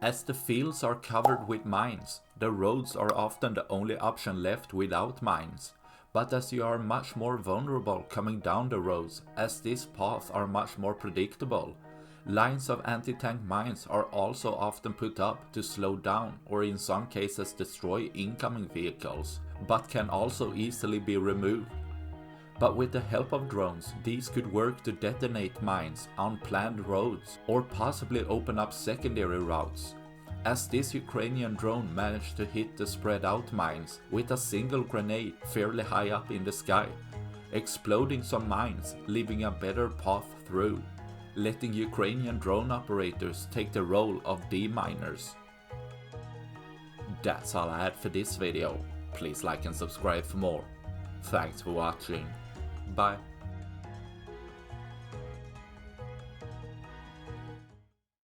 As the fields are covered with mines, the roads are often the only option left without mines. But as you are much more vulnerable coming down the roads, as these paths are much more predictable, lines of anti-tank mines are also often put up to slow down or in some cases destroy incoming vehicles, but can also easily be removed. But with the help of drones, these could work to detonate mines on planned roads or possibly open up secondary routes. As this Ukrainian drone managed to hit the spread out mines with a single grenade fairly high up in the sky, exploding some mines, leaving a better path through, letting Ukrainian drone operators take the role of deminers. That's all I had for this video. Please like and subscribe for more. Thanks for watching. Bye.